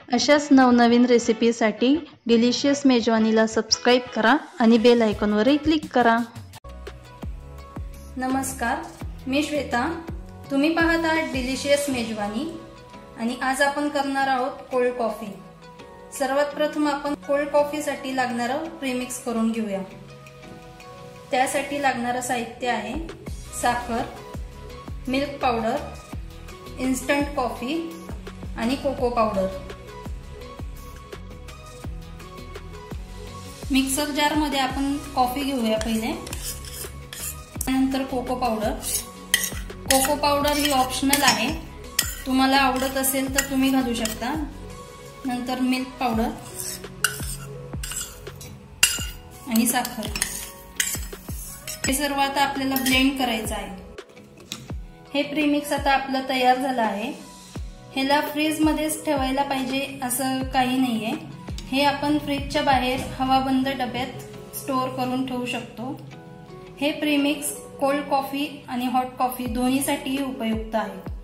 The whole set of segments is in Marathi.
अशाच नवनवीन रेसिपीसाठी डिलिशियस मेजवानीला सबस्क्राइब करा आणि बेल आयकॉनवरही क्लिक करा। नमस्कार, मी श्वेता। तुम्ही पाहत आहात डिलिशियस मेजवानी आणि आज आपण करणार आहोत कोल्ड कॉफी। सर्वात प्रथम आपण कोल्ड कॉफीसाठी लागणारे प्रीमिक्स करून घेऊया। त्यासाठी लागणारे साहित्य आहे साखर, मिल्क पावडर, इन्स्टंट कॉफी आणि कोको पावडर। मिक्सर जार मध्ये आपण कॉफी घेऊया पहिले, नंतर कोको पावडर। कोको पावडर ही ऑप्शनल आहे, तुम्हाला आवडत असेल तर तुम्ही घालू शकता। नंतर मिल्क पावडर आणि साखर। हे सर्व आता आपल्याला ब्लेंड करायचं आहे। हे प्रीमिक्स आता आपलं तयार झालं आहे। ह्याला फ्रीज मध्येच ठेवायला पाहिजे असं काही नाहीये। हे आपण फ्रीजच्या बाहेर हवाबंद डब्यात स्टोअर करून ठेवू शकतो। हे प्रीमिक्स कोल्ड कॉफी आणि हॉट कॉफी दोन्हीसाठीही उपयुक्त आहे।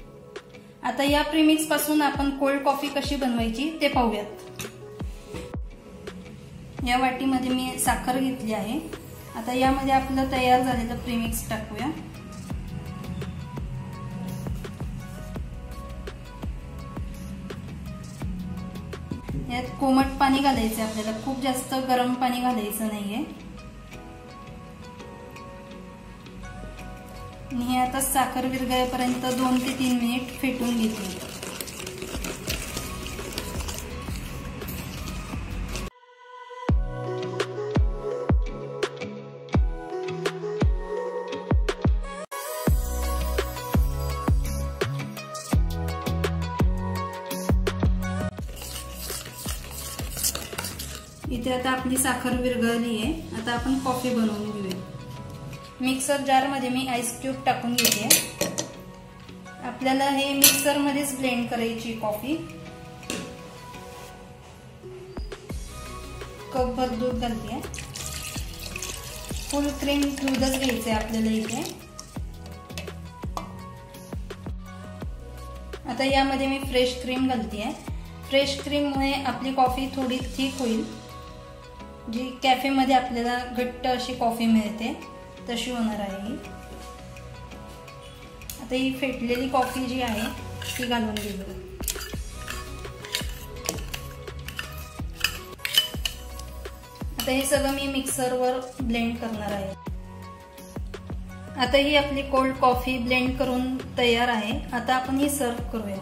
आता या प्रीमिक्स पासून आपण कोल्ड कॉफी कशी बनवायची ते पाहूयात। या वाटीमध्ये मी साखर घेतली आहे। आता यामध्ये आपलं तयार झालेलं प्रीमिक्स टाकूया। यात कोमट पाणी घालायचं आपल्याला, खूप जास्त गरम पाणी घालायचं नाहीये। आणि हे आता साखर विरघळेपर्यंत 2 ते 3 मिनिट फेटून घेते। इथे आता आपली साखर विरघळली आहे। आता आपण कॉफी बनवून घेऊया। मिक्सर जार मध्ये मी आईस क्यूब टाकून घेते। आपल्याला हे मिक्सर मध्येच ब्लेंड करायची कॉफी। कप भर दूध घालते। फुल क्रीम दूधच घ्यायचे आपल्याला इथे। आता यामध्ये मी फ्रेश क्रीम घालते। फ्रेश क्रीम मुळे आपली कॉफी थोडी थिक होईल, जी कॅफे मध्ये आपल्याला घट्ट अशी कॉफी मिळते तशी होणार आहे। आता ही फेटलेली कॉफी जी आहे ती घालून घेऊ। आता हे सगळं मी मिक्सरवर ब्लेंड करणार आहे। आता ही आपली कोल्ड कॉफी ब्लेंड करून तयार आहे। आता आपण ही सर्व करूया।